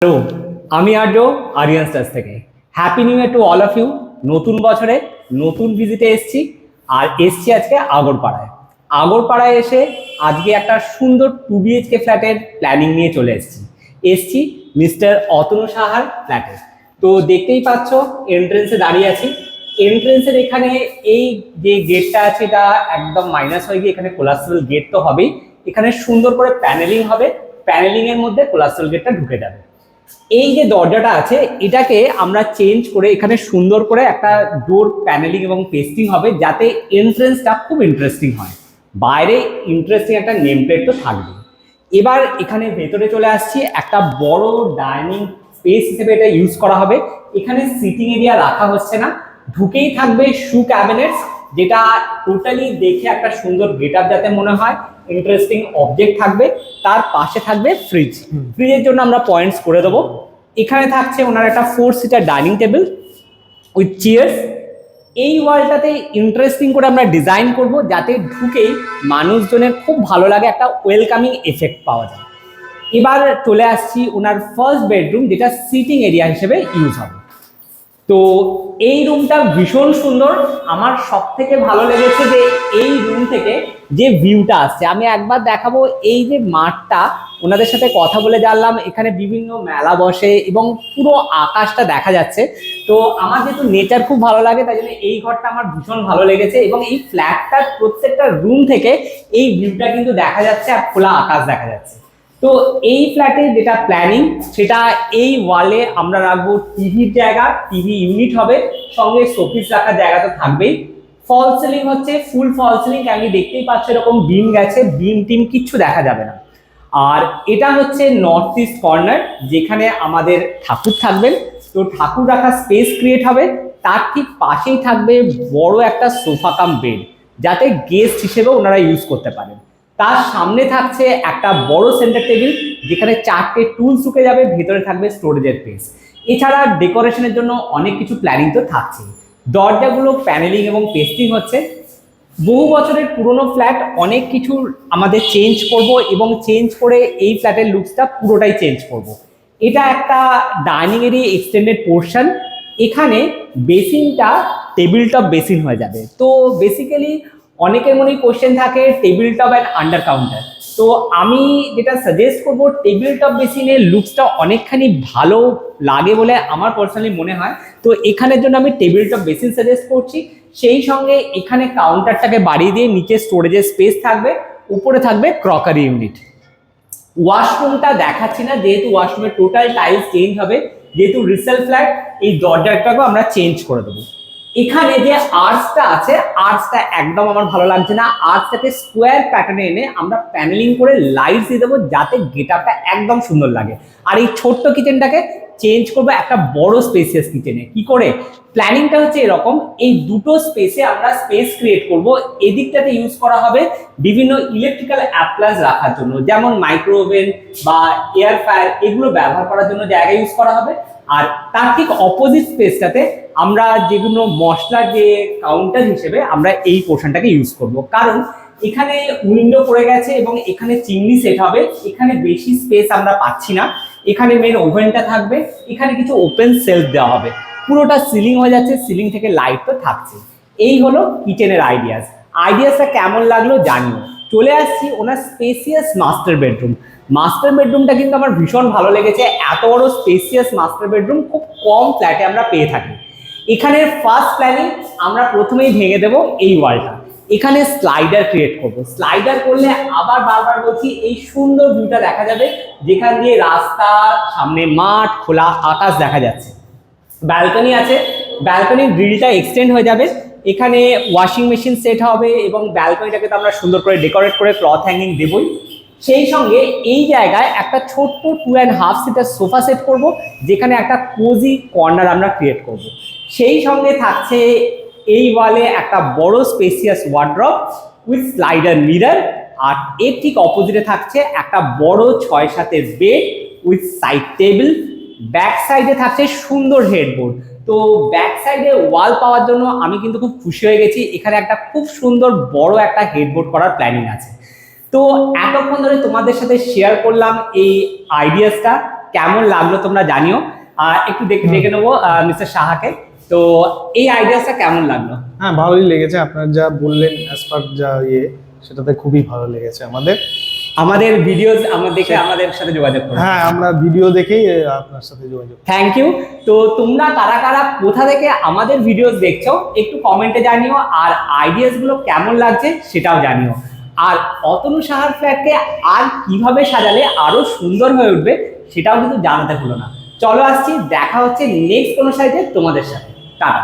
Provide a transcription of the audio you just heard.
Hello, আমি Arya Aryan stars থেকে। Happy new year to all of you. নতুন বছরে নতুন ভিজিটে এসছি, আর এসছি আজকে আগরপাড়ায়। আগরপাড়ায় এসে আজকে একটা সুন্দর 2 BHK ফ্ল্যাটের প্ল্যানিং নিয়ে চলে এসছি মিস্টার অতনু সাহার ফ্ল্যাটে। তো দেখতেই পাচ্ছ এন্ট্রেন্সে দাঁড়িয়ে আছি। এন্ট্রেন্সের এখানে এই যে গেটটা আছে এটা একদম মাইনাস হয়ে গিয়ে এখানে কোলাস্ট্রাল গেট তো হবেই, এখানে সুন্দর করে প্যানেলিং হবে, প্যানেলিং এর মধ্যে কোলাস্ট্রাল গেটটা ঢুকে যাবে। এই যে দরজাটা আছে এটাকে আমরা চেঞ্জ করে এখানে সুন্দর করে একটা ডোর প্যানেলিং এবং পেস্টিং হবে, যাতে এন্ট্রেন্সটা খুব ইন্টারেস্টিং হয়। বাইরে ইন্টারেস্টিং একটা নেম প্লেট তো থাকবে। এবার এখানে ভেতরে চলে আসছি, একটা বড় ডাইনিং স্পেস হিসেবে এটা ইউজ করা হবে। এখানে সিটিং এরিয়া রাখা হচ্ছে না, ঢুকেই থাকবে শু ক্যাবিনেটস, যেটা টোটালি দেখে একটা সুন্দর গেট আপ যাতে মনে হয়, ইন্টারেস্টিং অবজেক্ট থাকবে। তার পাশে থাকবে ফ্রিজ, ফ্রিজের জন্য আমরা পয়েন্টস করে দেবো। এখানে থাকছে ওনার একটা 4 seater dining table with chairs. এই ওয়ালটাতে ইন্টারেস্টিং করে আমরা ডিজাইন করব, যাতে ঢুকেই মানুষজনের খুব ভালো লাগে, একটা ওয়েলকামিং এফেক্ট পাওয়া যায়। এবার চলে আসছি ওনার ফার্স্ট বেডরুম, যেটা সিটিং এরিয়া হিসেবে ইউজ হবে। তো এই রুমটা ভীষণ সুন্দর। আমার সব থেকে ভালো লেগেছে যে এই রুম থেকে যে ভিউটা আসছে, আমি একবার দেখাবো। এই যে মাঠটা, ওনাদের সাথে কথা বলে জানলাম এখানে বিভিন্ন মেলা বসে এবং পুরো আকাশটা দেখা যাচ্ছে। তো আমার যেহেতু নেচার খুব ভালো লাগে, তাই জন্য এই ঘরটা আমার ভীষণ ভালো লেগেছে। এবং এই ফ্ল্যাটটার প্রত্যেকটা রুম থেকে এই ভিউটা কিন্তু দেখা যাচ্ছে আর খোলা আকাশ দেখা যাচ্ছে। তো এই ফ্ল্যাটে যেটা প্ল্যানিং, সেটা এই ওয়ালে আমরা রাখবো টিভির জায়গা, টিভি ইউনিট হবে, সঙ্গে শোপিস রাখার জায়গা তো থাকবেই। ফল সিলিং হচ্ছে ফুল ফল সিলিং, আমি দেখতেই পাচ্ছ এরকম বিম গেছে, বিম টিম কিচ্ছু দেখা যাবে না। আর এটা হচ্ছে নর্থ ইস্ট কর্নার, যেখানে আমাদের ঠাকুর থাকবেন। তো ঠাকুর রাখার স্পেস ক্রিয়েট হবে। তার ঠিক পাশেই থাকবে বড় একটা সোফা কাম বেড, যাতে গেস্ট হিসেবে ওনারা ইউজ করতে পারেন। তার সামনে থাকছে একটা বড় সেন্টার টেবিল, যেখানে 4টে টুলস ঢুকে যাবে, ভেতরে থাকবে স্টোরেজের স্পেস। এছাড়া ডেকোরেশনের জন্য অনেক কিছু প্ল্যানিং তো থাকছে। দরজাগুলো প্যানেলিং এবং পেস্টিং হচ্ছে। বহু বছরের পুরনো ফ্ল্যাট, অনেক কিছু আমাদের চেঞ্জ করব এবং চেঞ্জ করে এই ফ্ল্যাটের লুকসটা পুরোটাই চেঞ্জ করব। এটা একটা ডাইনিং এরিয়া এক্সটেন্ডেড পোর্শন। এখানে বেসিনটা টেবিল টপ বেসিন হয়ে যাবে। তো বেসিক্যালি অনেকের মনেই কোশ্চেন থাকে table top and under counter. তো আমি যেটা সাজেস্ট করবো, টেবিল টপ বেসিনের লুকসটা অনেকখানি ভালো লাগে বলে আমার পার্সোনালি মনে হয়। তো এখানের জন্য আমি টেবিল টপ বেসিন সাজেস্ট করছি। সেই সঙ্গে এখানে কাউন্টারটাকে বাড়িয়ে দিয়ে নিচে স্টোরেজের স্পেস থাকবে, উপরে থাকবে ক্রকারি ইউনিট। ওয়াশরুমটা দেখাচ্ছি না, যেহেতু ওয়াশরুমের টোটাল টাইলস চেঞ্জ হবে, যেহেতু রিসেল ফ্ল্যাট, এই দরজাটাকেও আমরা চেঞ্জ করে দেবো। এখানে যে আর্চটা আছে, আর্চটা একদম আমার ভালো লাগছে না। আর্চটাকে স্কোয়ার প্যাটার্নে এনে আমরা প্যানেলিং করে লাইট দিয়ে দেবো, যাতে গেট আপটা একদম সুন্দর লাগে। আর এই ছোট্ট কিচেনটাকে চেঞ্জ করবো একটা বড় স্পেসিয়াস কিচেনে। কি করে প্ল্যানিংটা হচ্ছে এরকম, এই দুটো স্পেসে আমরা স্পেস ক্রিয়েট করব। এদিকটাতে ইউজ করা হবে বিভিন্ন ইলেকট্রিক্যাল অ্যাপ্লায়েন্স রাখার জন্য, যেমন মাইক্রোওভেন বা এয়ার ফ্রায়ার, এগুলো ব্যবহার করার জন্য জায়গা ইউজ করা হবে। আর তার ঠিক অপোজিট স্পেসটাতে আমরা যেগুলো মশলার যে কাউন্টার হিসেবে আমরা এই পোর্শনটাকে ইউজ করব, কারণ এখানে উইন্ডো পড়ে গেছে এবং এখানে চিমনি সেট হবে। এখানে বেশি স্পেস আমরা পাচ্ছি না। এখানে মেন ওভেনটা থাকবে, এখানে কিছু ওপেন সেলফ দেওয়া হবে, পুরোটা সিলিং হয়ে যাচ্ছে, সিলিং থেকে লাইট তো থাকছে। এই হলো কিচেনের আইডিয়াসটা কেমন লাগলো জানিও। চলে আসছি ওনার স্পেসিয়াস মাস্টার বেডরুম। মাস্টার বেডরুমটা কিন্তু আমার ভীষণ ভালো লেগেছে। এত বড় স্পেসিয়াস মাস্টার বেডরুম খুব কম ফ্ল্যাটে আমরা পেয়ে থাকি। এখানে ফার্স্ট প্ল্যানিং আমরা প্রথমেই ভেঙে দেবো এই ওয়ালটা। এখানে স্লাইডার ক্রিয়েট করব। স্লাইডার করলে আবার বারবার বলছি, এই সুন্দর ভিউটা দেখা যাবে, যেখান দিয়ে রাস্তা, সামনে মাঠ, খোলা আকাশ দেখা যাচ্ছে। ব্যালকনি আছে, ব্যালকনির গ্রিলটা এক্সটেন্ড হয়ে যাবে। এখানে ওয়াশিং মেশিন সেট হবে এবং ব্যালকনিটাকে তো আমরা সুন্দর করে ডেকোরেট করে ক্লথ হ্যাঙ্গিং দেবই। সেই সঙ্গে এই জায়গায় একটা ছোট্ট 2.5 সিটার সোফা সেট করব, যেখানে একটা কোজি কর্নার আমরা ক্রিয়েট করব। সেই সঙ্গে থাকছে এই ওয়ালে একটা বড় spacious wardrobe with slider mirror. আর এর ঠিক অপোজিটে থাকছে একটা বড় 6-7 bed with side table. Back সাইডে থাকছে সুন্দর হেডবোর্ড। তো ব্যাক সাইডে ওয়াল পাওয়ার জন্য আমি কিন্তু খুব খুশি হয়ে গেছি। এখানে একটা খুব সুন্দর বড় একটা হেডবোর্ড করার প্ল্যানিং আছে। তো এতক্ষণ ধরে তোমাদের সাথে শেয়ার করলাম এই আইডিয়াসটা। কেমন লাগলো তোমরা জানিও। একটু দেখে নেবো মিস্টার সাহাকে। তো এই আইডিয়াসটা কেমন লাগলো? হ্যাঁ, ভালোই লেগেছে। আপনার যা বললেন অ্যাজ পার যা সেটাতে খুবই ভালো লেগেছে আমাদের ভিডিওস আমরা দেখে আমাদের সাথে যোগাযোগ করো। হ্যাঁ, আমরা ভিডিও দেখেই আপনার সাথে যোগাযোগ। Thank you. তো তোমরা কারা কারা কোথা থেকে আমাদের ভিডিওস দেখছো একটু কমেন্টে জানিও, আর আইডিয়াস গুলো কেমন লাগছে সেটাও জানিও। আর অতনু সাহার ফ্ল্যাটকে আর কিভাবে সাজালে আরো সুন্দর হয়ে উঠবে সেটাও কিন্তু জানাতে ভুলো না। চলো আসছি, দেখা হচ্ছে নেক্সট কোনো সাইটে তোমাদের সাথে। টাটা।